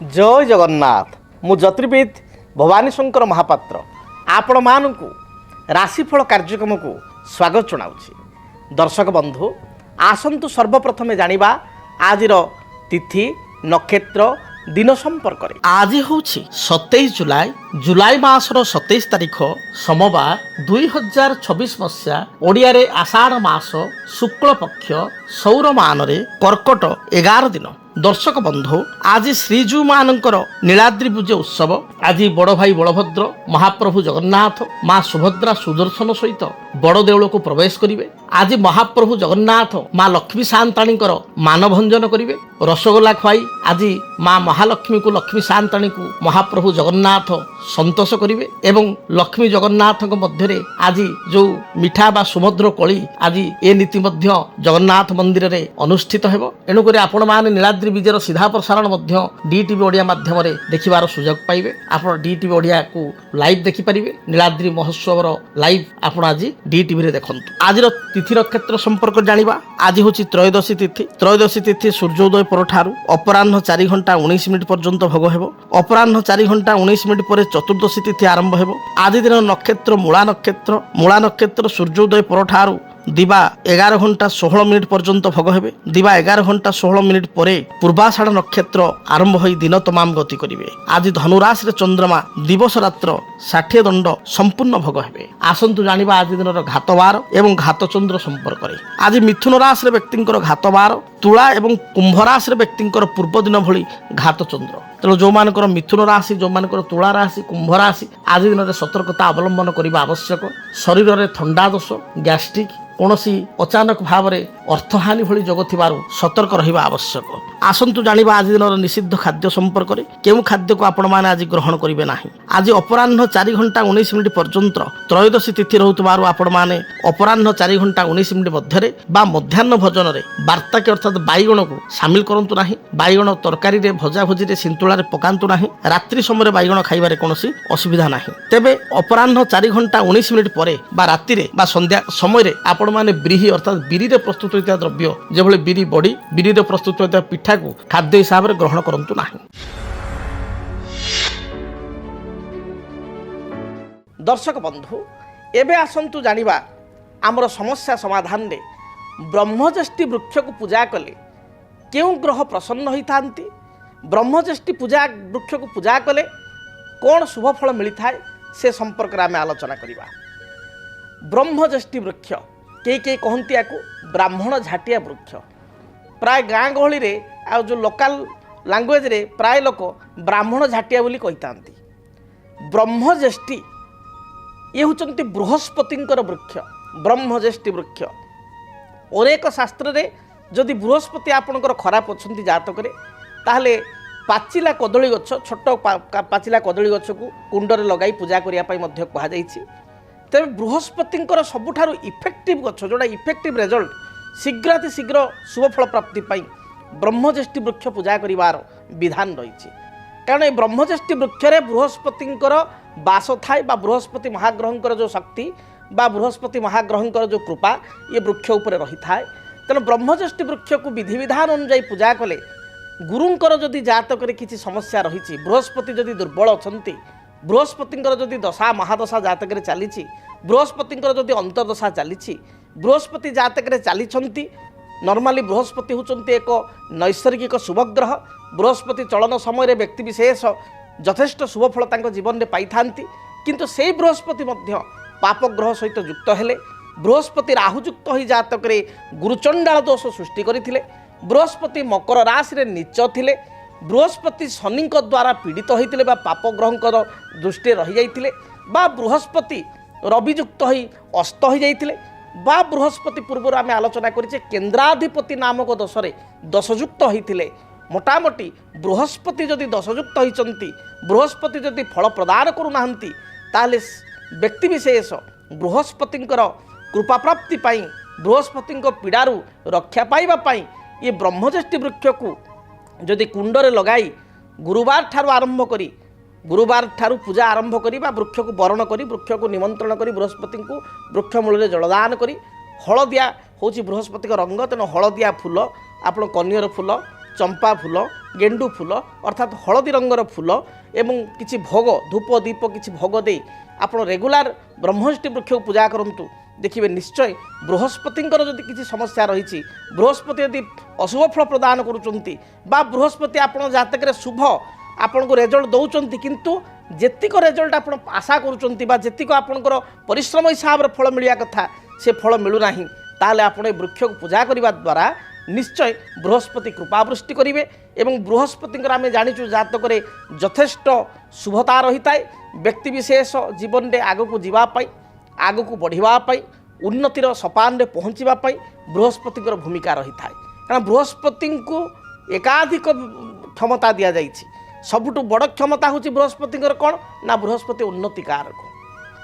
जय जगन्नाथ मु ज्योतिर्विद भवानी शंकर महापात्र आपण मानू राशिफल कार्यक्रम को स्वागत जनाऊँगी। दर्शक बंधु आसतु सर्वप्रथमे जानिबा आजिर तिथि नक्षत्र दिन संपर्क में। आज हूँ 27 जुलाई जुलाई मासर 27 तारीख सोमवार 2026 मसीहा ओडिया रे आषाढ़ मास शुक्ल पक्ष सौरमान कर्कट 11 दिन। दर्शक बंधु आज श्रीजू मानकर नीलाद्री पूजा उत्सव। आज बड़ भाई बलभद्र महाप्रभु जगन्नाथ माँ सुभद्रा सुदर्शन सहित बड़ देउल को प्रवेश करिवे। आज महाप्रभु जगन्नाथ माँ लक्ष्मी सांताणी मानभंजन करिवे। रसगोला खुआई आज माँ महालक्ष्मी को लक्ष्मी सांताणी को महाप्रभु जगन्नाथ संतोष करिवे एवं लक्ष्मी जगन्नाथ मध्य आज जो मिठा बा सुभद्र कली आज ए नीति मध्य जगन्नाथ मंदिर रे अनुष्ठित हेबो। एणुक आपण माने नीलाद्री विजयर सीधा प्रसारण मध्य डीटीवी ओडिया माध्यम देखिबार सुजोग पाइबे। आपण डीटीवी ओडिया को लाइव देखि परिबे। नीलाद्री महोत्सव लाइव आपण आज डीटीवी रे देखंतु। आज तिथि नक्षत्र संपर्क जानिबा। आज होची त्रयोदशी तिथि। त्रयोदशी तिथि सूर्योदय परठारु अपराह्न 4 घंटा 19 मिनिट पर्यंत भोग हेबो। अपराह्न 4 घंटा 19 मिनिट पर चतुर्दशी तिथि आरंभ हेबो। आज दिन नक्षत्र मूला नक्षत्र सूर्योदय परठारु दिवा 11 घंटा 16 मिनिट पर्यंत भोग हेबे। दिवा 11 घंटा 16 मिनिट पर पूर्वाषाढ़ नक्षत्र आरंभ होई दिन तमाम गति करिवे। आज धनुराशि रे चंद्रमा दिवस रात्र 60 दंड संपूर्ण भोग हेबे। आसंतु जानिबा आज दिन घातवार एवं घातचंद्र संपर्क रे। आज मिथुन राशि रे व्यक्तिंकर घातवार, तुला एवं कुंभ राशि रे व्यक्तिंकर पूर्व दिन भली घातचंद्र। तेणु जो मानकर मिथुन राशि जो मानकर तुला राशि कुंभ राशि आज दिन में सतर्कता अवलंबन करने आवश्यक। शरीर में थंडा दोष गैस्ट्रिक कौनसी अचानक भाव में अर्थहानि भली जोग थिबारु सतर्क रहिबा आवश्यक। आसंतु जानिबा आज दिन निषिद्ध खाद्य संपर्क में केउ खाद्य को आपण माने आज ग्रहण करिवे नाही। आज अपराह्न 4 घंटा 19 मिनिट पर्यंत त्रयोदशी तिथि रहुतबारु आपण माने अपराह्न 4 घंटा 19 मिनिट मध्यरे बा मध्याह्न भोजन रे वार्ता के अर्थात बैगण को शामिल करंतु नाही। बैगण तरकारी रे भजा भजी रे सिंतुला रे पकांतु नाही। रात्रि समय बैगण खाइबारे कोनोसी असुविधा नाही। तेबे अपराह्न 4 घंटा 19 मिनिट परे बा राति रे बा संध्या समय रे आपण माने ब्रीही अर्थात बिरी रे प्रस्तुत होता द्रव्य जेभली बिरी बड़ी बिरी रे प्रस्तुत होता पिठा को खाद्य हिसाब रे ग्रहण करंतु नाही। दर्शक बंधु एबे आसंतु जानिबा आमर समस्या समाधान रे ब्रह्मज्येष्ठी वृक्ष को पूजा कले केउ ग्रह प्रसन्न होइथांती। ब्रह्मज्येष्ठी पूजा वृक्ष को पूजा कले कौन शुभ फल मिलता है से संपर्क में आम आलोचना करवा। ब्रह्मज्येष्ठी वृक्ष कई कहती या ब्राह्मण झाटिया वृक्ष प्राय गाँ गहली रे आ जो लोकल लैंग्वेज रे प्राय लोक ब्राह्मण झाटिया बोली कही। ब्रह्मज्येष्ठी ये होचंती बृहस्पतिंकर वृक्ष। ब्रह्मज्येष्ठी वृक्ष अनेक शास्त्र रे जदि बृहस्पति आपणकर खराब अच्छी जातक ताहले पाचिला कदली गछ छोट पाचिला कदली गछ को कुंडरे लगाई पूजा करने कहुई। तेज बृहस्पतिंकर सबुठारु इफेक्टिव गछ जोड़ा इफेक्टिव रिजल्ट शीघ्राति शीघ्र शुभफल प्राप्ति पाई ब्रह्मज्येष्ठी वृक्ष पूजा करिवार विधान रही। कारण ये ब्रह्मज्येष्ठी वृक्ष रे बृहस्पतिंकर बास थाए बा बृहस्पति महाग्रहंकर जो शक्ति बा बृहस्पति महाग्रहंकर जो कृपा ये वृक्ष उपर रही थाए। तेणु ब्रह्मज्येष्ठी वृक्ष को विधि विधान अनुଯାयी पूजा कले गुरुंकर जदि जातक किसी समस्या रही बृहस्पति जदि दुर्बल अछंती बृहस्पतिंकर जदि दशा महादशा जातक चली बृहस्पतिंकर जदि अंतर्दशा चली बृहस्पति जातक चली नॉर्मली बृहस्पति होचंती एक नैसर्गिक शुभग्रह। बृहस्पति चलन समय व्यक्ति विशेष यथेष्ट शुभफल तांको जीवन में पाई थांती। किंतु से बृहस्पति मध्य पापग्रह सहित युक्त हेले बृहस्पति राहुयुक्त हो जातक गुरुचंडाल दोष सृष्टि करथिले। बृहस्पति मकर राशि रे नीच थिले। बृहस्पति शनि द्वारा पीड़ित होते बा पापग्रहंकर दृष्टि रही जाइतिले बा बृहस्पति रवियुक्त हो अस्त हो जाइतिले बा बृहस्पति पूर्व आम आलोचना करिचे केन्द्राधिपति नामक दोषरे दोषयुक्त होते। मोटामोटी बृहस्पति जदि दोषयुक्त होती बृहस्पति जदि फल प्रदान करूना ताले व्यक्ति विशेष बृहस्पतिंकर कृपा प्राप्ति पाई बृहस्पति पीड़ारू रक्षा पाइबा पाई ये ब्रह्मज्येष्ठी वृक्ष को जदि कुंडरे लगाई गुरुवार ठारू आरंभ करी गुरुवार ठारू पूजा आरंभ करी वृक्ष को बरण करी वृक्ष को निमंत्रण करी बृहस्पति को वृक्ष मूल जलदान करी हलदिया हूँ बृहस्पति रंग तेणु हलदिया फूल आप कनियर फूल चंपा फूल गेंडू फूल अर्थात हलदी रंगर फूल एवं किछि भोग धूप दीप किछि भोग दे आपण रेगुलार ब्रह्मष्टि वृक्ष को पूजा करंतु देखिए निश्चय बृहस्पतिंकर जदि किछि समस्या रही बृहस्पति यदि अशुभ फल प्रदान करुचंती बा बृहस्पति आपण जातक शुभ आपण को रेजल्ट दौरान किंतु जेतिक रेजल्ट आप आशा करुचंती बा जेतिक आपणकर परिश्रम हिसाब से फल मिलिया कथा से फल मिलूना ताले आपण वृक्ष को पूजा करने द्वारा निश्चय बृहस्पति कृपावृष्टि करेंगे एवं बृहस्पति आम जाचु जातक यथेष्ट शुभता रही है व्यक्ति विशेष जीवन में आग को जीवाई आग को बढ़ावाई उन्नतिर सोपान में पहुँचापी बृहस्पति भूमिका रही है कारण बृहस्पति को एकाधिक क्षमता दि जाइए सबुठु बड़ क्षमता हूँ बृहस्पति कौन ना बृहस्पति उन्नति कारक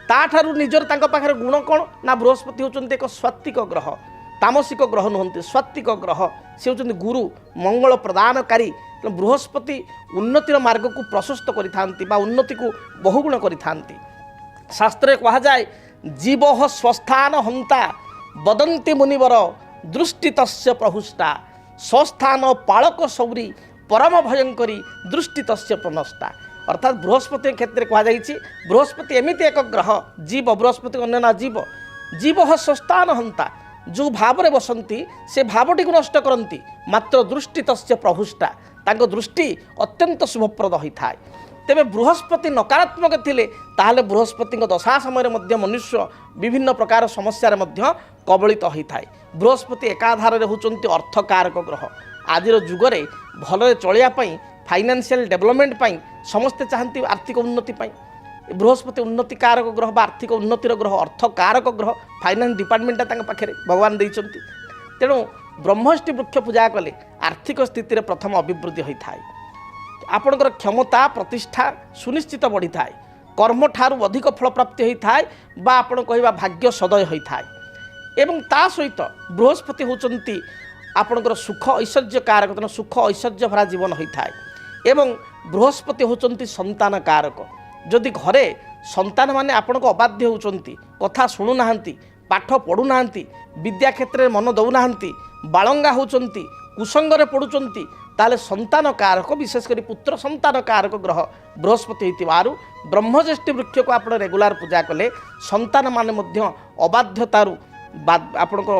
ताठारु निजर तांका पाखरे गुण कौन ना बृहस्पति होचंती एक स्वात्विक ग्रह तामसिक ग्रह नुहंती स्वात्विक ग्रह से होचंती गुरु मंगल प्रदानकारी बृहस्पति उन्नतिर मार्ग को प्रशस्त करिथांती बा उन्नति को बहुगुण करिथांती शास्त्रे कहा जाए जीव स्वस्थान हंता वदंती मुनिवर दृष्टि तस्य प्रहुष्टा स्वस्थान पालक सौरी परम भयंकरी दृष्टि तस्य प्रनष्टा अर्थात बृहस्पति क्षेत्र में कहुई बृहस्पति एमती एक ग्रह जीव बृहस्पति अन्य ना जीव जीव स्वस्थान हंता जो भाव में बसंती से भावटी को नष्ट करती मात्र दृष्टि तस्य प्रभुष्टा तांको दृष्टि अत्यंत शुभप्रद होता है तेरे बृहस्पति नकारात्मक थिले ताहले बृहस्पति दशा समय मनुष्य विभिन्न प्रकार समस्या कबलित होता है बृहस्पति एकाधार होचंती अर्थकारक ग्रह आज जुगरे भल चलियापाई फाइनेंशियल डेवलपमेंट पाई समस्ते चाहती आर्थिक उन्नति पाई बृहस्पति उन्नति कारक ग्रह बा आर्थिक उन्नतिर ग्रह अर्थ कारक ग्रह फाइनान्स डिपार्टमेंट पाखे भगवान देइचंती तेणु ब्रह्मष्टि वृक्ष पूजा कले आर्थिक स्थिति प्रथम अभिवृद्धि होता है आपणकर क्षमता प्रतिष्ठा सुनिश्चित बढ़ी थाए कर्म ठारू अधिक फल प्राप्ति होता है बा आपण कहवा भाग्य सदय होता है एवं ता सहित बृहस्पति होचंती आपणकर सुख ऐश्वर्य कारक तेणु सुख ऐश्वर्य भरा जीवन होता है एवं बृहस्पति होचंती संतान कारक जदि घरे संतान माने आपण को अबाध्य होचंती कथा शुणुना पाठ पढ़ुना विद्या क्षेत्र में मन दौना बालंगा होचंती कुसंगरे पढ़ुचंती ताले संतान कारक विशेषकर पुत्र संतान कारक ग्रह बृहस्पति होइतिबारु ब्रह्मज्येष्ठि वृक्ष को आप रेगुलार पूजा कले संतान माने मध्य अबाध्यतारु आपण को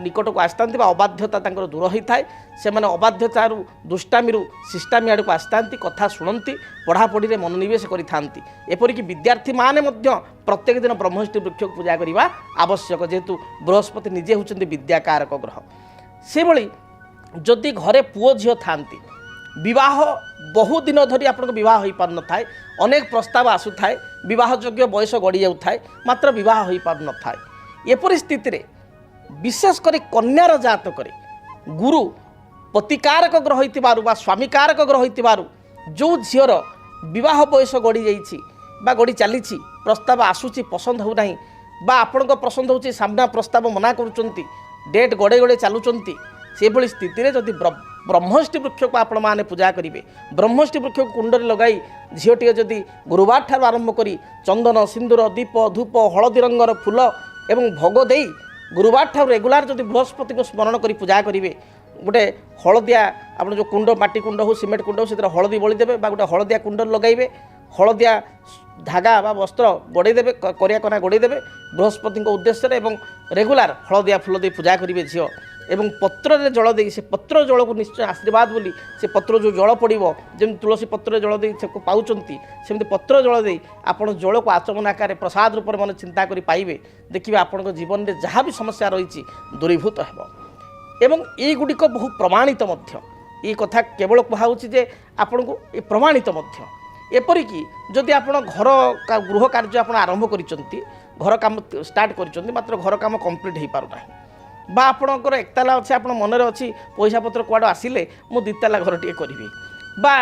निकट को आसता अबाध्यता दूर होता है से मैंने अबाध्यतारु दुष्टामी शिष्टामी आड़ को आसता कथा शुणती पढ़ापढ़ी में मनोनिवेश करती एपरिक विद्यार्थी माने प्रत्येक दिन ब्रह्मष्टि वृक्ष को पूजा करने आवश्यक जेहेतु बृहस्पति निजे होती विद्याकारक ग्रह से भली जदि घरे पुओ झील था विवाह बहु दिन धरी आपन विवाह हो पार न था अनेक प्रस्ताव आसुए विवाह योग्य बयस गड़ी जाए मात्र विवाह हो पार न था ये परिस्थिति रे विशेषकर कन्यार जातक गुरु पतिकारक ग्रह होइतिबारु बा स्वामीकारक ग्रह होइतिबारु जो झीर विवाह बयस गड़ी जाइछि बा गड़ी चली प्रस्ताव आसुची पसंद हो नहीं बा आपण पसंद होची सामना प्रस्ताव मना करुचंती डेट गड़े गड़े चलुचंती से भली स्थिति रे जदि ब्रह्मष्टि वृक्ष को आपण माने पूजा करेंगे ब्रह्मष्टि वृक्ष को कुंडरे लगाई झीटी जदि गुरुवार ठार आरंभ करी चंदन सिंदूर दीप धूप हलदी रंगर फूल एवं भोग देई गुरुवार ठार रेगुलार जदि बृहस्पति को स्मरण करी पूजा करेंगे गोटे हलदिया आप जो कुंड माटी कुंड हो सीमेंट कुंड हो से हलदी बड़ी देवे गोटे हलदिया कुंड लगाइबे हलदिया धागा बा वस्त्र गड़े देवे करिया कना गड़े देवे बृहस्पति उद्देश्य एवं रेगुलार हलदिया फूल दे पूजा करेंगे झील एवं पत्र रे जल दे से पत्र जल को निश्चय आशीर्वाद बोली से पत्र जो जल पड़ो जमी तुलसी पत्र जल दे पाँच सेमती पत्र जल दे आपड़ जल को आचमन आकार प्रसाद रूप में मन चिंता कर पाइबे देखिए आपण जीवन में जहाँ भी समस्या रही दूरीभूत हो एवं ये गुड़िक बहु प्रमाणित ये कथा केवल कहुचे आपण को ये प्रमाणित एपरिक जदि आप घर गृह कार्य आप आरंभ कर घर काम स्टार्ट कर मात्र घर काम कंप्लीट हो पारना बा आपणकर एकताला अच्छे आप मनरे अच्छी पैसा पत्र कुआड़ आसिले मु दिताला घर टे करी बा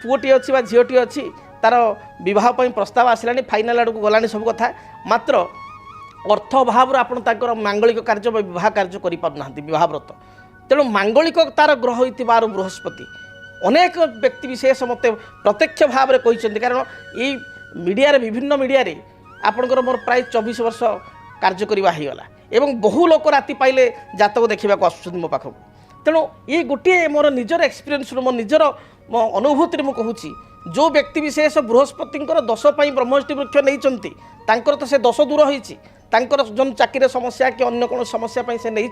पुओटी अच्छी बा झीटी अच्छी तार बहुत प्रस्ताव आसला फाइनाल आड़ को गलानी सब कथा मात्र अर्थ अभाव आप मांगलिक कार्य विवाह कार्य कर व्रत तेणु मांगलिक तार ग्रह होइतिबारु बृहस्पति अनेक व्यक्ति विशेष मत प्रत्यक्ष भाव में कहते कारण ये मीडिया विभिन्न मीडिया आपणकर मोर प्राय 24 वर्ष कार्य करवा होगला एवं बहु लोक राति पाइले जातक देखा आसुँच मो पाखक तेणु ये गोटे मोर निजर एक्सपीरियंस मो निजर अनुभूति में कहूँ जो व्यक्ति विशेष बृहस्पति दश ब्रह्मष्टि वृक्ष नहीं तो से दश दूर होती जो चाकरी समस्या कि अन्य कौन समस्या से नहीं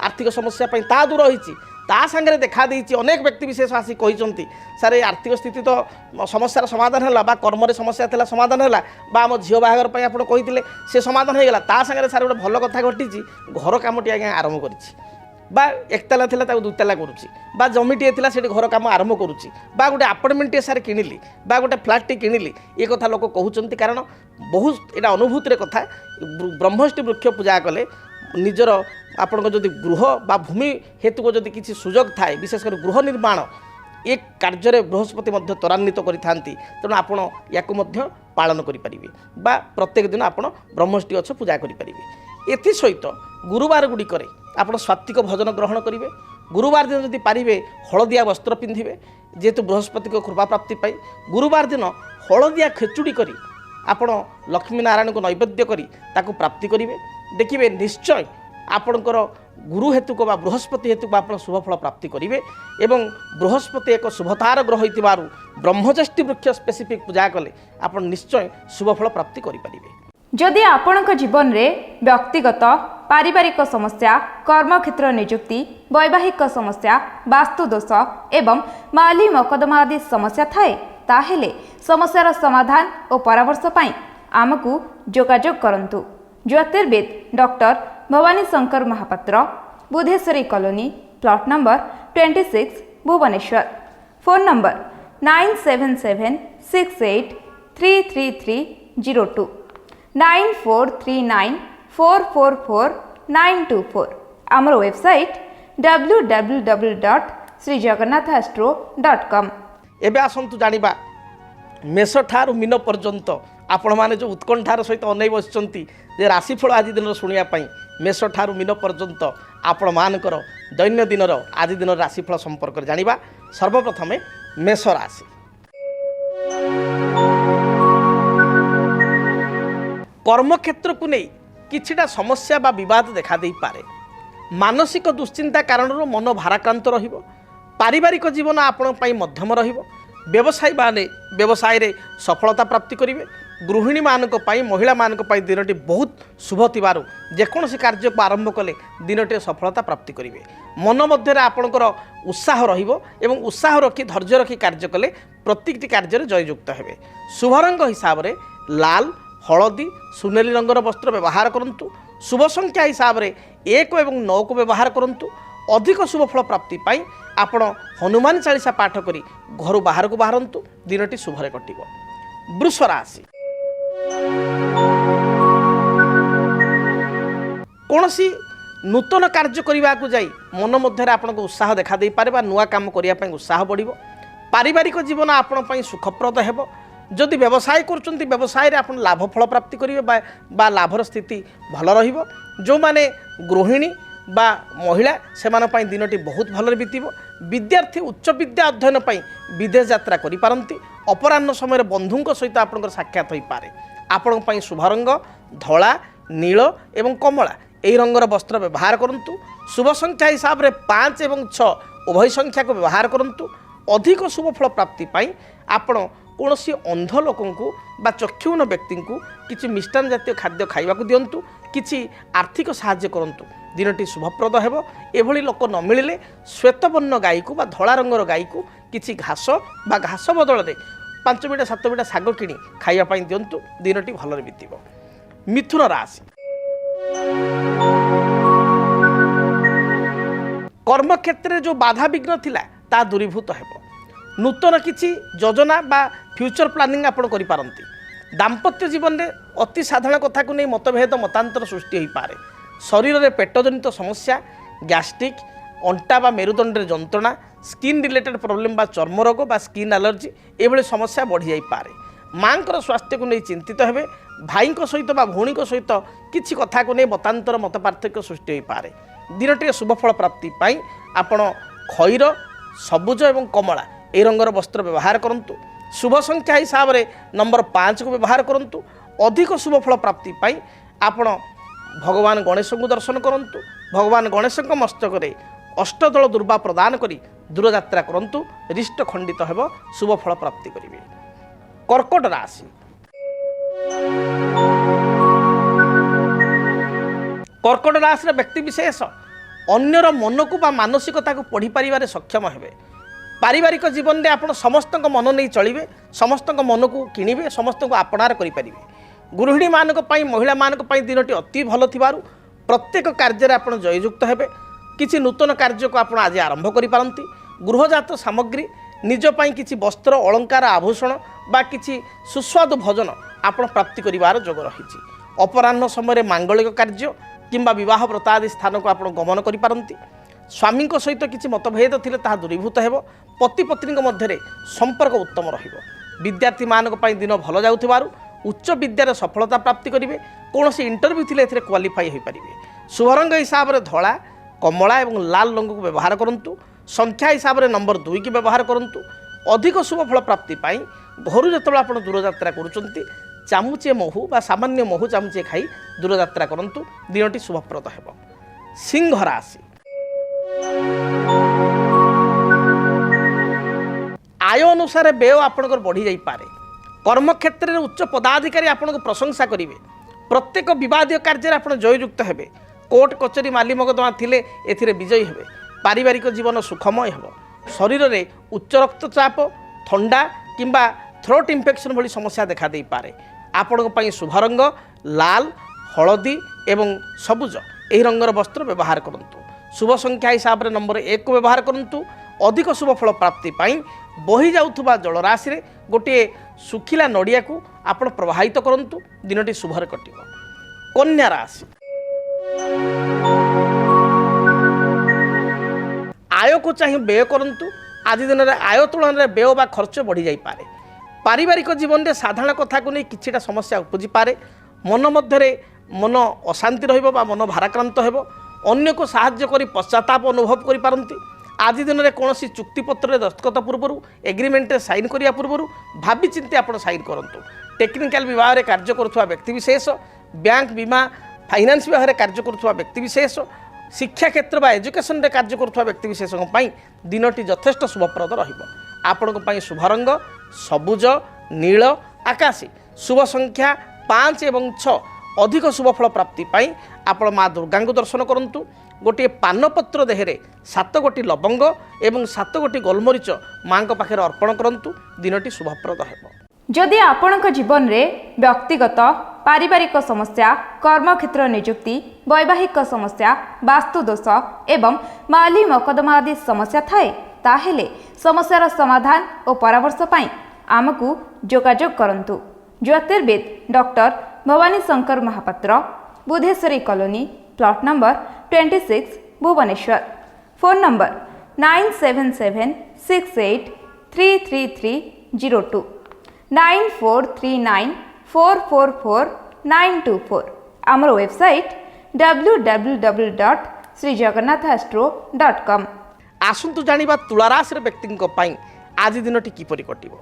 आर्थिक समस्या ता दूर होती ता सांगे देखा देती अनेक व्यक्ति विशेष आसी कहते सारे आर्थिक स्थिति तो समस्यार समाधान है कर्म समस्या था समाधान है आम झील बाहागर आप कहते से समाधान होगा ता सांगे सारे गोटे भल कथा घटी घर कमटी आज्ञा आरंभ कर एकताला था दुईताला करुँची जमीटे था से घर कम आरंभ करुँची गोटे आपार्टमेंट सारे किणिली गोटे फ्लाटे किणिली ये कथा लोक कहते कारण बहुत यहाँ अनुभूतिर कथा ब्रह्मष्टि वृक्ष पूजा कले निजर आपण जदि गृह बा भूमि हेतु को जदि किसी सुजोग थाए विशेषकर गृह निर्माण एक कार्य बृहस्पति त्वरान्वित करिथांती तेणु आपण याकु मध्य पालन करिपारिबे बा प्रत्येक दिन आपण ब्रह्मष्टि गछ पूजा करिपारिबे एथि सहित गुरुवार गुड़िकरे आपण सात्विक भोजन ग्रहण करेंगे गुरुवार दिन जदि पारिबे हलदिया वस्त्र पिंधिबे जेहेतु बृहस्पति को कृपा प्राप्ति पाई गुरुवार दिन हलदिया खेचुड़ी करी आपण लक्ष्मी नारायण को नैवेद्य करी ताकू प्राप्ति करेंगे देखिए निश्चय आपणकर गुरु हेतु को बृहस्पति हेतु को आप शुभफल प्राप्ति करेंगे एवं बृहस्पति एक शुभतार ग्रह होइतिबारु ब्रह्मज्येष्ठि वृक्ष स्पेसिफिक पूजा कले आप निश्चय शुभफल प्राप्ति करेंगे। जदि आपणक जीवन में व्यक्तिगत पारिवारिक समस्या कर्मक्षेत्र नियुक्ति वैवाहिक समस्या वास्तुदोष एवं माली मकदमा आदि समस्या थाए ताहेले समस्यार समाधान और परामर्श पाई आमको जोगाजोग करंतु। ज्योतिर्विद doctor Bhabani Shankar Mahapatra Budheswari colony plot number 26 Bhubaneswar phone number 9776833302 9439444924 आमर वेबसाइट www.srijagannathastro.com। एबे आसंतु जानिबा मेष ठारू मीन पर्यंत आपण माने जो उत्कंठार सहित अनै बसिचंती जे राशिफल आज दिन शुणिया पई मेष ठारू मीन पर्यंत आपण मानकर दैन्य दिन आज दिन राशिफल संपर्क जानिबा। सर्वप्रथमे मेष राशि कर्मक्षेत्र को नहीं किछिटा समस्या बा विवाद देखा दे पारे मानसिक दुश्चिंता कारण मन भाराक्रांत रहिबो पारिवारिक जीवन आपण पई मध्यम रहिबो व्यवसायी माने व्यवसाय रे सफलता प्राप्ति करिवे गृहिणी मानक पई महिला मानक पई दिनटी बहुत शुभ थिबारु जेकोसी कार्य को आरंभ कले दिनटी सफलता प्राप्ति करिवे मन मध्य आपणकर उत्साह रहिबो एवं उत्साह रखी धैर्य रखी कार्य कले प्रत्येकटी कार्य जययुक्त हेबे। शुभ रंग हिसाब रे लाल हलदी सुनेली रंगर वस्त्र व्यवहार करंतु। शुभ संख्या हिसाब रे 1 एवं 9 को व्यवहार करंतु। अधिक शुभ फल प्राप्ति पाई आपण हनुमान चालीसा पाठ करी घर बाहर को बाहरंतु दिनटी शुभरे कटिबो। वृष राशि कौनसी नूतन कार्य करने को जाई मन मध्य आपण को उत्साह देखा दे पारे बा नुआ काम करिया पई उत्साह बढ़िबो। पारिवारिक जीवन आपण पई सुखप्रद हेबो। जदि व्यवसाय करचंती व्यवसाय रे आपण लाभ फल प्राप्ति करिवे बा लाभर स्थिति भल रहिबो। जो माने गृहिणी बा महिला सेमान पई दिनटी बहुत भल बीतिबो। विद्यार्थी उच्च विद्या अध्ययन पई विदेश यात्रा करि पारंती। अपराह्न समय बंधुंक सहित आपनकर साक्षात होई पारे। आपण पई शुभ रंग धला नील एवं कमला एही रंगर वस्त्र व्यवहार करंतु। शुभ संख्या हिसाब रे 5 एवं 6 उभय संख्या को व्यवहार करंतु। अधिक शुभ फल प्राप्ति पाई आपण कौनसी अंध लोक बा चक्षुहीन व्यक्ति को किसी मिष्टान जातीय खाद्य खाइबा को दिंतु। किसी आर्थिक साहाय्य करंतु दिनटी शुभप्रद हेबो। एभली लोक न मिलिले श्वेतवर्ण गाई को बा धला रंगर गाई को किसी घास बा घास बदल में 5 बिटा 7 बिटा शाग किणी खाइबा पई दिंतु दिनटी भलरे बीतिबो। मिथुन राशि कर्मक्षेत्र जो बाधा विघ्न थिला ता दूरीभूत हेबो। नूतन किसी योजना बा फ्यूचर प्लानिंग आपण करि पारंती। दाम्पत्य जीवन में अति साधारण कथा को नहीं मतभेद मतांतर सृष्टि हो पारे। शरीर में पेटजनित समस्या गैस्ट्रिक अंटा बा मेरुदंड जंत्रणा स्किन रिलेटेड प्रॉब्लम बा चर्म रोग बा स्किन एलर्जी एभली समस्या बढ़ी जाई पारे। माँ स्वास्थ्य को नहीं चिंतित हेबे। भाई सहित बा भौणी सहित किसी कथा को नहीं मतांतर मत पार्थक्य सृष्टि हो पारे। दिनटी शुभफल प्राप्ति पाई आपण खैर सबुज एवं कमला ए रंगर वस्त्र व्यवहार करंतु। शुभ संख्या हिसाब रे नंबर 5 को व्यवहार करंतु। अधिक शुभ फल प्राप्ति पाई आपण भगवान गणेश को दर्शन करंतु। भगवान गणेश मस्तक रे ଅଷ୍ଟଦଳ ଦୁର୍ବା ପ୍ରଦାନ କରି ଦୂରଯାତ୍ରା କରନ୍ତୁ, ରିଷ୍ଟ ଖଣ୍ଡିତ ହେବ, ଶୁଭ ଫଳ ପ୍ରାପ୍ତି କରିବେ। କର୍କଟ ରାଶି। କର୍କଟ ରାଶିର ବ୍ୟକ୍ତିବିଶେଷ ଅନ୍ୟର ମନକୁ ବା ମାନସିକତାକୁ ପଢ଼ିପାରିବାରେ ସକ୍ଷମ ହେବେ। ପାରିବାରିକ ଜୀବନରେ ଆପଣ ସମସ୍ତଙ୍କ ମନ ନେଇ ଚଳିବେ, ସମସ୍ତଙ୍କ ମନକୁ କିଣିବେ, ସମସ୍ତଙ୍କୁ ଆପଣାର କରିପାରିବେ। ଗୃହିଣୀମାନଙ୍କ ପାଇଁ, ମହିଳାମାନଙ୍କ ପାଇଁ ଦିନଟି ଅତି ଭଲ ଥିବାରୁ ପ୍ରତ୍ୟେକ କାର୍ଯ୍ୟରେ ଆପଣ ଜୟଯୁକ୍ତ ହେବେ। କିଛି ନୂତନ କାର୍ଯ୍ୟକୁ ଆପଣ ଆଜି ଆରମ୍ଭ କରିପାରନ୍ତି। ଗୃହଜାତ ସାମଗ୍ରୀ, ନିଜ ପାଇଁ କିଛି ବସ୍ତ୍ର, ଅଳଙ୍କାର, ଆଭୂଷଣ ବା କିଛି ସୁସ୍ୱାଦୁ ଭୋଜନ ଆପଣ ପ୍ରାପ୍ତି କରିବାର ଯୋଗ ରହିଛି। ଅପରାହ୍ନ ସମୟରେ ମାଙ୍ଗଳିକ କାର୍ଯ୍ୟ କିମ୍ବା ବିବାହ ବ୍ରତ ଆଦି ସ୍ଥାନକୁ ଆପଣ ଗମନ କରିପାରନ୍ତି। ସ୍ୱାମୀଙ୍କ ସହିତ କିଛି ମତଭେଦ ଥିଲେ ତାହା ଦୂରୀଭୂତ ହେବ। ପତି ପତ୍ନୀଙ୍କ ମଧ୍ୟରେ ସମ୍ପର୍କ ଉତ୍ତମ ରହିବ। ବିଦ୍ୟାର୍ଥୀମାନଙ୍କ ପାଇଁ ଦିନ ଭଲ ଯାଉଥିବାରୁ ଉଚ୍ଚ ବିଦ୍ୟାରେ ସଫଳତା ପ୍ରାପ୍ତି କରିବେ। କୌଣସି ଇଣ୍ଟରଭ୍ୟୁ ଥିଲେ ଏଥିରେ କ୍ୱାଲିଫାଇ ହୋଇପାରିବେ। ଶୁଭରଙ୍ଗ ହିସାବରେ ଧଳା, କମଳା ଏବଂ ଲାଲ ରଙ୍ଗକୁ ବ୍ୟବହାର କରନ୍ତୁ। ସଂଖ୍ୟା ହିସାବରେ ନମ୍ବର 2 କି ବ୍ୟବହାର କରନ୍ତୁ। ଅଧିକ ଶୁଭ ଫଳ ପ୍ରାପ୍ତି ପାଇଁ ଘରୁ ଯେତେବେଳେ ଆପଣ ଦୂରଯାତ୍ରା କରୁଛନ୍ତି, ଚାମୁଚେ ମହୁ ବା ସାମାନ୍ୟ ମହୁ ଚାମୁଚେ ଖାଇ ଦୂରଯାତ୍ରା କରନ୍ତୁ, ଦିନଟି ଶୁଭପ୍ରଦ ହେବ। ସିଂହ ରାଶି। ଆୟ ଅନୁସାରେ ବ୍ୟୟ ଆପଣଙ୍କର ବଢ଼ିଯାଇପାରେ। କର୍ମକ୍ଷେତ୍ରରେ ଉଚ୍ଚ ପଦାଧିକାରୀ ଆପଣଙ୍କୁ ପ୍ରଶଂସା କରିବେ। ପ୍ରତ୍ୟେକ ବିବାଦୀୟ କାର୍ଯ୍ୟରେ ଆପଣ ଜୟଯୁକ୍ତ ହେବେ। କୋର୍ଟ କଚେରୀ ମାଲି ମକଦ୍ଦମା ଥିଲେ ଏଥିରେ ବିଜୟୀ ହେବେ। ପାରିବାରିକ ଜୀବନ ସୁଖମୟ ହେବ। ଶରୀରରେ ଉଚ୍ଚ ରକ୍ତଚାପ, ଥଣ୍ଡା କିମ୍ବା ଥ୍ରୋଟ୍ ଇନଫେକ୍ସନ୍ ଭଳି ସମସ୍ୟା ଦେଖାଦେଇପାରେ। ଆପଣଙ୍କ ପାଇଁ ଶୁଭ ରଙ୍ଗ ଲାଲ, ହଳଦୀ ଏବଂ ସବୁଜ ଏହି ରଙ୍ଗର ବସ୍ତ୍ର ବ୍ୟବହାର କରନ୍ତୁ। ଶୁଭ ସଂଖ୍ୟା ହିସାବରେ ନମ୍ବର 1 ବ୍ୟବହାର କରନ୍ତୁ। ଅଧିକ ଶୁଭ ଫଳ ପ୍ରାପ୍ତି ପାଇଁ ବହି ଯାଉଥିବା ଜଳରାଶିରେ ଗୋଟିଏ ଶୁଖିଲା ନଡ଼ିଆକୁ ଆପଣ ପ୍ରବାହିତ କରନ୍ତୁ, ଦିନଟି ଶୁଭରେ କଟିବ। କନ୍ୟା ରାଶି। ଆୟକୁ ଚାହିଁ ବ୍ୟୟ କରନ୍ତୁ। ଆଜି ଦିନରେ ଆୟ ତୁଳନାରେ ବ୍ୟୟ ବା ଖର୍ଚ୍ଚ ବଢ଼ିଯାଇପାରେ। ପାରିବାରିକ ଜୀବନରେ ସାଧାରଣ କଥାକୁ ନେଇ କିଛିଟା ସମସ୍ୟା ଉପୁଜିପାରେ। ମନ ମଧ୍ୟରେ ମନ ଅଶାନ୍ତି ରହିବ ବା ମନ ଭାରାକ୍ରାନ୍ତ ହେବ। ଅନ୍ୟକୁ ସାହାଯ୍ୟ କରି ପଶ୍ଚାତାପ ଅନୁଭବ କରିପାରନ୍ତି। ଆଜି ଦିନରେ କୌଣସି ଚୁକ୍ତିପତ୍ରରେ ଦସ୍ତଖତ ପୂର୍ବରୁ, ଏଗ୍ରିମେଣ୍ଟରେ ସାଇନ୍ କରିବା ପୂର୍ବରୁ ଭାବି ଚିନ୍ତି ଆପଣ ସାଇନ୍ କରନ୍ତୁ। ଟେକ୍ନିକାଲ ବିଭାଗରେ କାର୍ଯ୍ୟ କରୁଥିବା ବ୍ୟକ୍ତିବିଶେଷ, ବ୍ୟାଙ୍କ, ବୀମା, ଫାଇନାନ୍ସ ବିଭାଗରେ କାର୍ଯ୍ୟ କରୁଥିବା ବ୍ୟକ୍ତିବିଶେଷ, ଶିକ୍ଷା କ୍ଷେତ୍ର ବା ଏଜୁକେସନରେ କାର୍ଯ୍ୟ କରୁଥିବା ବ୍ୟକ୍ତିବିଶେଷଙ୍କ ପାଇଁ ଦିନଟି ଯଥେଷ୍ଟ ଶୁଭପ୍ରଦ ରହିବ। ଆପଣଙ୍କ ପାଇଁ ଶୁଭ ରଙ୍ଗ ସବୁଜ, ନୀଳ, ଆକାଶୀ। ଶୁଭ ସଂଖ୍ୟା 5 ଏବଂ 6। ଅଧିକ ଶୁଭ ଫଳ ପ୍ରାପ୍ତି ପାଇଁ ଆପଣ ମା ଦୁର୍ଗାଙ୍କୁ ଦର୍ଶନ କରନ୍ତୁ। ଗୋଟିଏ ପାନପତ୍ର ଦେହରେ 7 ଗୋଟି ଲବଙ୍ଗ ଏବଂ 7 ଗୋଟି ଗୋଲମରିଚ ମାଙ୍କ ପାଖରେ ଅର୍ପଣ କରନ୍ତୁ, ଦିନଟି ଶୁଭପ୍ରଦ ହେବ। ଯଦି ଆପଣଙ୍କ ଜୀବନରେ ବ୍ୟକ୍ତିଗତ, ପାରିବାରିକ ସମସ୍ୟା, କର୍ମକ୍ଷେତ୍ର ନିଯୁକ୍ତି, ବୈବାହିକ ସମସ୍ୟା, ବାସ୍ତୁଦୋଷ ଏବଂ ମାଲି ମକଦ୍ଦମା ଆଦି ସମସ୍ୟା ଥାଏ, ତାହେଲେ ସମସ୍ୟାର ସମାଧାନ ଓ ପରାମର୍ଶ ପାଇଁ ଆମକୁ ଯୋଗାଯୋଗ କରନ୍ତୁ। ଜ୍ୟୋତିର୍ବିଦ doctor Bhabani Shankar Mahapatra, Budheswari colony, plot number 26, Bhubaneswar. Phone number 9776833302, 9439444924। ଆମର ୱେବସାଇଟ୍ www.srijagannathastro.com। ଆସନ୍ତୁ ଜାଣିବା ତୁଳାରାଶିର ବ୍ୟକ୍ତିଙ୍କ ପାଇଁ ଆଜି ଦିନଟି କିପରି କଟିବ।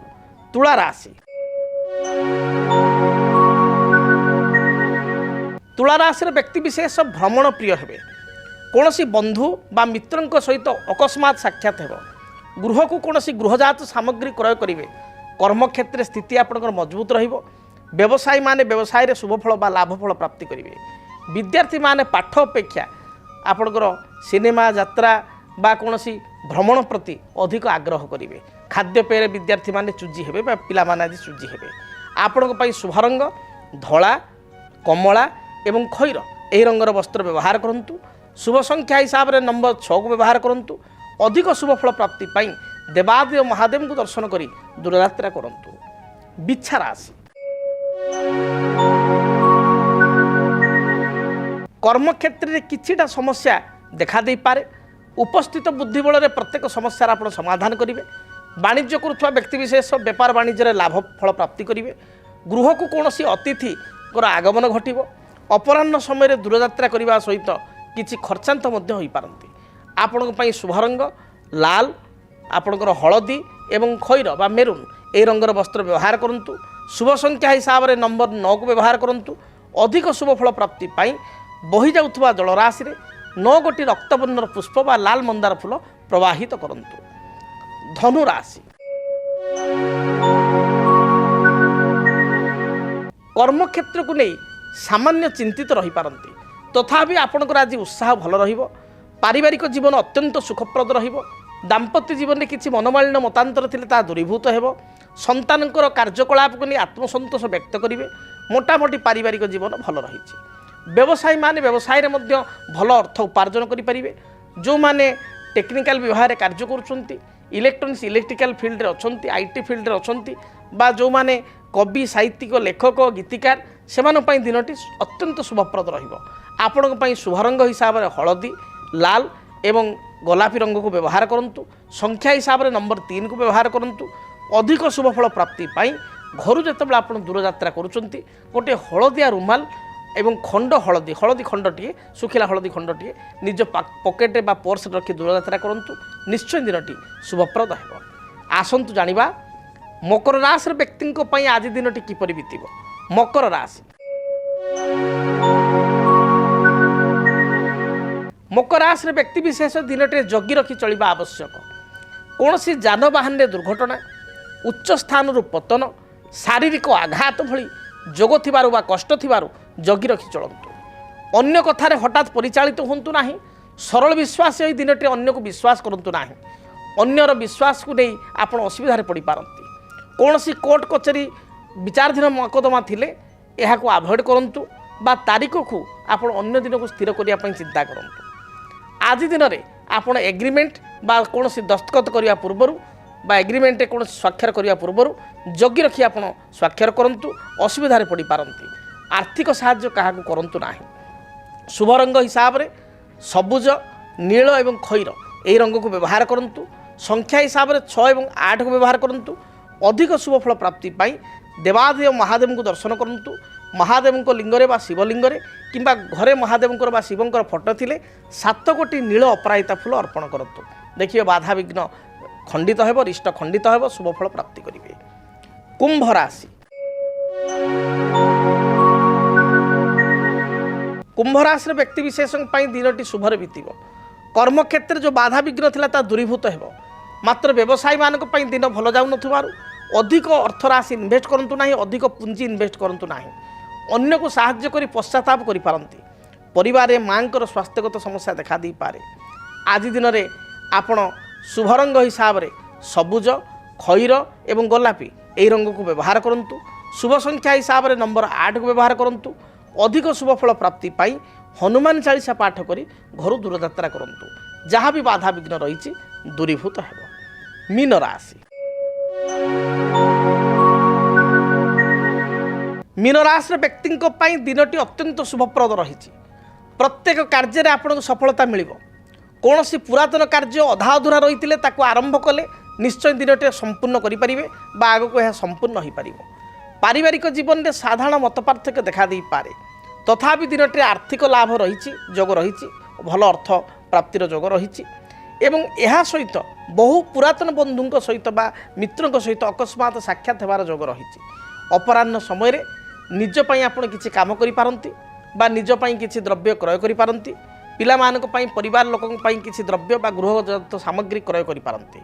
ତୁଳାରାଶି। ତୁଳାରାଶିର ବ୍ୟକ୍ତିବିଶେଷ ଭ୍ରମଣ ପ୍ରିୟ ହେବେ। କୌଣସି ବନ୍ଧୁ ବା ମିତ୍ରଙ୍କ ସହିତ ଅକସ୍ମାତ୍ ସାକ୍ଷାତ ହେବ। ଗୃହକୁ କୌଣସି ଗୃହଜାତ ସାମଗ୍ରୀ କ୍ରୟ କରିବେ। କର୍ମକ୍ଷେତ୍ରରେ ସ୍ଥିତି ଆପଣଙ୍କର ମଜବୁତ ରହିବ। ବ୍ୟବସାୟୀମାନେ ବ୍ୟବସାୟରେ ଶୁଭଫଳ ବା ଲାଭଫଳ ପ୍ରାପ୍ତି କରିବେ। ବିଦ୍ୟାର୍ଥୀମାନେ ପାଠ ଅପେକ୍ଷା ଆପଣଙ୍କର ସିନେମା, ଯାତ୍ରା ବା କୌଣସି ଭ୍ରମଣ ପ୍ରତି ଅଧିକ ଆଗ୍ରହ କରିବେ। ଖାଦ୍ୟପେୟରେ ବିଦ୍ୟାର୍ଥୀମାନେ ଚୁଜି ହେବେ ବା ପିଲାମାନେ ଆଜି ଚୁଜି ହେବେ। ଆପଣଙ୍କ ପାଇଁ ଶୁଭ ରଙ୍ଗ ଧଳା, କମଳା ଏବଂ ଖଇର ଏହି ରଙ୍ଗର ବସ୍ତ୍ର ବ୍ୟବହାର କରନ୍ତୁ। ଶୁଭ ସଂଖ୍ୟା ହିସାବରେ ନମ୍ବର 6କୁ ବ୍ୟବହାର କରନ୍ତୁ। ଅଧିକ ଶୁଭ ଫଳ ପ୍ରାପ୍ତି ପାଇଁ ଦେବାଦେବ ମହାଦେବଙ୍କୁ ଦର୍ଶନ କରି ଦୂରଯାତ୍ରା କରନ୍ତୁ। ବିଛା ରାଶି। କର୍ମକ୍ଷେତ୍ରରେ କିଛିଟା ସମସ୍ୟା ଦେଖାଦେଇପାରେ। ଉପସ୍ଥିତ ବୁଦ୍ଧି ବଳରେ ପ୍ରତ୍ୟେକ ସମସ୍ୟାର ଆପଣ ସମାଧାନ କରିବେ। ବାଣିଜ୍ୟ କରୁଥିବା ବ୍ୟକ୍ତିବିଶେଷ ବେପାର ବାଣିଜ୍ୟରେ ଲାଭ ଫଳ ପ୍ରାପ୍ତି କରିବେ। ଗୃହକୁ କୌଣସି ଅତିଥିଙ୍କର ଆଗମନ ଘଟିବ। ଅପରାହ୍ନ ସମୟରେ ଦୂରଯାତ୍ରା କରିବା ସହିତ କିଛି ଖର୍ଚ୍ଚାନ୍ତ ମଧ୍ୟ ହୋଇପାରନ୍ତି। ଆପଣଙ୍କ ପାଇଁ ଶୁଭ ରଙ୍ଗ ଲାଲ, ଆପଣଙ୍କର ହଳଦୀ ଏବଂ ଖଇର ବା ମେରୁନ୍ ଏହି ରଙ୍ଗର ବସ୍ତ୍ର ବ୍ୟବହାର କରନ୍ତୁ। ଶୁଭ ସଂଖ୍ୟା ହିସାବରେ ନମ୍ବର 9କୁ ବ୍ୟବହାର କରନ୍ତୁ। ଅଧିକ ଶୁଭ ଫଳ ପ୍ରାପ୍ତି ପାଇଁ ବହି ଯାଉଥିବା ଜଳରାଶିରେ नौगोटी रक्तवर्णर पुष्प बा लाल मंदार फूल प्रवाहित करंतु। धनु राशि कर्मक्षेत्र को नहीं सामान्य चिंतित रही पारंती तथापि आपणकर आज उत्साह भल रहिबो। पारिवारिक जीवन अत्यंत सुखप्रद रहिबो। दाम्पत्य जीवन में किसी मनमालिन्य मतांतर थिले ता दूरीभूत हेबो। संतानकर कार्यकलाप को नहीं आत्मसंतोष व्यक्त करेंगे। मोटामोटी पारिवारिक जीवन भल रही। व्यवसायी माने व्यवसाय रे मध्य भल अर्थ उपार्जन करें। जो माने टेक्निकल विभाग में कार्य करुँच इलेक्ट्रोनिक्स इलेक्ट्रिकल फील्ड अच्छा आईटी फील्ड अच्छा बा जो माने कवि साहित्यिक लेखक गीतिकार से दिनटी अत्यंत शुभप्रद रही। शुभ रंग हिसाब से हलदी लाल एवं गोलापी रंग को व्यवहार करूँ। संख्या हिसाब से नंबर 3 को व्यवहार करूँ। अधिक शुभफल प्राप्ति घर जिते आप दूर यात्रा करुँच गोटे हलदिया रुमाल एवं खंड हलदी हलदी खंडटे सुखिला हलदी खंडटे निज पकेट बा पर्स रखी दूर यात्रा करूँ। निश्चय दिनटी शुभप्रद हो। आसतु जानिबा मकर राशि व्यक्ति आज दिनटी किपरि बीतिब। मकर राशि मकर राशि व्यक्ति विशेष दिनटे जगी रखी चलवा आवश्यक। कौन सी जानवाहन में दुर्घटना उच्च स्थान पतन शारीरिक आघात भली जोग थिबारु बा कष्ट थिबारु जगी रखी चलतु। अन्य कथार हठात परिचालित होंतु नाही। सरल विश्वास यही दिनटे अन्य को विश्वास करंतु नाही। अन्यर विश्वास को नहीं आपण असुविधा पड़ पारती। कौन सी कोर्ट कचेरी विचाराधीन मकदमा थिले यह को आभोड करंतु बा तारीख को आपण अन्य दिन को स्थिर करिया पई चिंता करंतु। आज दिन में आपण एग्रीमेंट बा कौन सी दस्तखत करने पूर्वर बा एग्रीमेंट कौन स्वाक्षर करने पूर्वर जगी रखी आप स्वाक्षर करूँ। असुविधा पड़ पारती। आर्थिक साहाय्य क्या करूँ ना। शुभ रंग हिसाब से सबुज नील एवं खैर यही रंग को व्यवहार करूँ। संख्या हिसाब से 6 एवं 8 को व्यवहार करूँ। अधिक शुभफल प्राप्ति देवादेव महादेव को दर्शन करूँ। महादेव को लिंगरे बा शिवलिंगरे किंबा घरे महादेव बा शिवंकर फोटो थिले 7 कोटी नील अपराजिता फूल अर्पण करतु। देखिए बाधा विघ्न खंडित हेब रिष्ट खंडित हेब शुभफल प्राप्ति करेंगे। कुंभ राशि कुंभ राशि व्यक्ति विशेष दिनटी शुभरे बीतब। कर्मक्षेत्र जो बाधा विघ्न थिला ता दूरीभूत हेब। मात्र व्यवसायी मानक पई दिन भल जाउ नथुबारु अधिक अर्थ राशि इन्वेस्ट करंतु नाही। अधिक पुंजी इन्वेस्ट करंतु नाही। अन्य को साहाय्य करी पश्चाताप करि पारंती। परिवार में मांकर स्वास्थ्यगत समस्या देखा दी पारे। आज दिन में आपण शुभ रंग हिसाब से सबुज खैर एवं गोलापी यही रंग को व्यवहार करूँ। शुभ संख्या हिसाब से नंबर 8 को व्यवहार करूँ। अधिक शुभफल प्राप्ति हनुमान चालीसा पाठ करी घर दूर यात्रा करूँ। जहाँ भी बाधा विघ्न रही दूरीभूत हेब। मीन राशि मीन राशि व्यक्ति दिनटी अत्यंत शुभप्रद रही। प्रत्येक कार्य आपको सफलता मिल। कौन सी पुरातन कार्य अधा अधूरा रही आरंभ कले निश्चय दिनटे संपूर्ण करें आग को यह संपूर्ण हो पार। पारिवारिक जीवन में साधारण मत पार्थक्य देखा दे पारे। तथापि दिनटे आर्थिक लाभ रही जोग रही भल अर्थ प्राप्तिर जोग रही एवं यह सहित बहु पुरातन बंधु सहित बा मित्रों सहित अकस्मात साक्षात होवार जोग रही। अपराह्न समय निजपाई आप किसी काम करिपारंती बा निजपाई किसी द्रव्य क्रय करिपारंती। पिलामानक पई परिवार लोकन पई किसी द्रव्य बा गृहजात सामग्री क्रय करिपारंती।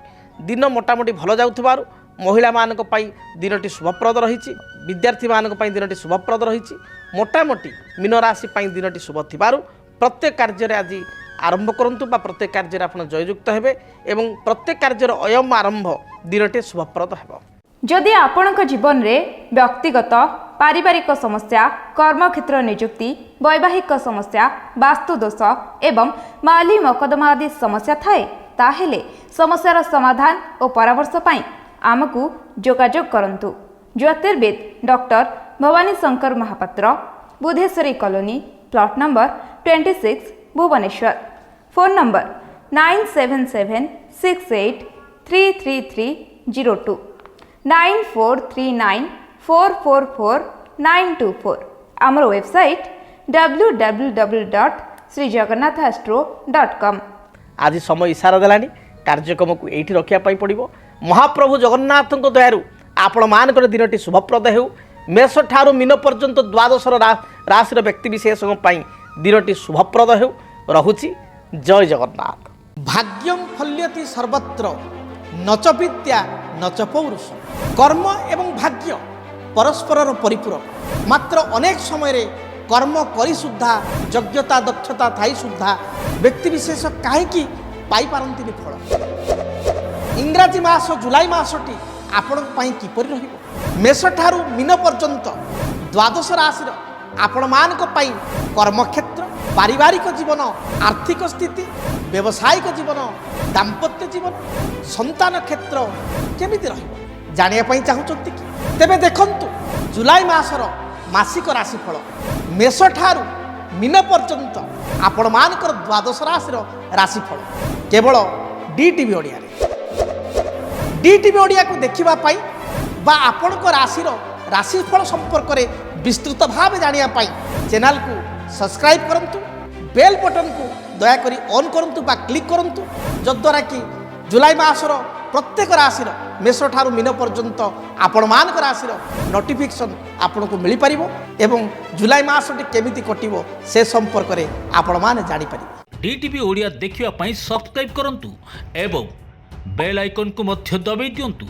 दिन मोटामोटी भल जाउथबारु महिला मानक पई दिनटी शुभप्रद रही। विद्यार्थी मानक पई दिनटी शुभप्रद रही। मोटामोटी मीन राशि पई दिनटी शुभ थिबारु प्रत्येक कार्य आज आरंभ करंतु बा प्रत्येक कार्य आपण जययुक्त हेबे एवं प्रत्येक कार्य अयम आरंभ दिनटी शुभप्रद हेबो। जदि आपणक जीवन में व्यक्तिगत पारिवारिक समस्या कर्मक्षेत्र नियुक्ति वैवाहिक समस्या वास्तुदोष एवं माली मकदमा आदि समस्या थाए ताहेले समस्यार समाधान और परामर्श पाई आमको जोगाजोग करंतु। ज्योतिर्विद doctor Bhabani Shankar Mahapatra Budheswari colony plot number 26 Bhubaneswar. Phone number 9776833302 9439444924। आमर वेबसाइट www.srijagannathastro.com। आज समय इशारा देलानी कार्यक्रम को एठी रखिया पई पड़िबो। महाप्रभु जगन्नाथ दयारु आपण मानकर दिनटी शुभप्रद हेउ। मेष ठारू मीन पर्यंत द्वादश राशि व्यक्ति विशेष दिनटी शुभप्रद हेउ। ରହୁଛି। ଜୟ ଜଗନ୍ନାଥ। ଭାଗ୍ୟଂ ଫଲ୍ୟତି ସର୍ବତ୍ର ନଚ ବିଦ୍ୟା ନଚ ପୌରୁଷ। କର୍ମ ଏବଂ ଭାଗ୍ୟ ପରସ୍ପରର ପରିପୂରକ। ମାତ୍ର ଅନେକ ସମୟରେ କର୍ମ କରି ସୁଦ୍ଧା ଯୋଗ୍ୟତା ଦକ୍ଷତା ଥାଇ ସୁଦ୍ଧା ବ୍ୟକ୍ତିବିଶେଷ କାହିଁକି ପାଇପାରନ୍ତିନି ଫଳ। ଇଂରାଜୀ ମାସ ଜୁଲାଇ ମାସଟି ଆପଣଙ୍କ ପାଇଁ କିପରି ରହିବ? ମେଷଠାରୁ ମୀନ ପର୍ଯ୍ୟନ୍ତ ଦ୍ୱାଦଶ ରାଶିର ଆପଣମାନଙ୍କ ପାଇଁ କର୍ମକ୍ଷେତ୍ର, ପାରିବାରିକ ଜୀବନ, ଆର୍ଥିକ ସ୍ଥିତି, ବ୍ୟବସାୟିକ ଜୀବନ, ଦାମ୍ପତ୍ୟ ଜୀବନ, ସନ୍ତାନ କ୍ଷେତ୍ର କେମିତି ରହିବ ଜାଣିବା ପାଇଁ ଚାହୁଁଛନ୍ତି କି? ତେବେ ଦେଖନ୍ତୁ ଜୁଲାଇ ମାସର ମାସିକ ରାଶିଫଳ ମେଷଠାରୁ ମୀନ ପର୍ଯ୍ୟନ୍ତ ଆପଣମାନଙ୍କର ଦ୍ୱାଦଶ ରାଶିର ରାଶିଫଳ କେବଳ DTV ଓଡ଼ିଆରେ। DTV ଓଡ଼ିଆକୁ ଦେଖିବା ପାଇଁ ବା ଆପଣଙ୍କ ରାଶିର ରାଶିଫଳ ସମ୍ପର୍କରେ ବିସ୍ତୃତ ଭାବେ ଜାଣିବା ପାଇଁ ଚ୍ୟାନେଲକୁ ସବସ୍କ୍ରାଇବ୍ କରନ୍ତୁ, ବେଲ୍ ବଟନକୁ ଦୟାକରି ଅନ୍ କରନ୍ତୁ ବା କ୍ଲିକ୍ କରନ୍ତୁ, ଯଦ୍ୱାରା କି ଜୁଲାଇ ମାସର ପ୍ରତ୍ୟେକ ରାଶିର ମେଷଠାରୁ ମୀନ ପର୍ଯ୍ୟନ୍ତ ଆପଣମାନଙ୍କ ରାଶିର ନୋଟିଫିକେସନ୍ ଆପଣଙ୍କୁ ମିଳିପାରିବ ଏବଂ ଜୁଲାଇ ମାସଟି କେମିତି କଟିବ ସେ ସମ୍ପର୍କରେ ଆପଣମାନେ ଜାଣିପାରିବେ। DTV ଓଡ଼ିଆ ଦେଖିବା ପାଇଁ ସବସ୍କ୍ରାଇବ୍ କରନ୍ତୁ ଏବଂ ବେଲ୍ ଆଇକନ୍କୁ ମଧ୍ୟ ଦବାଇ ଦିଅନ୍ତୁ।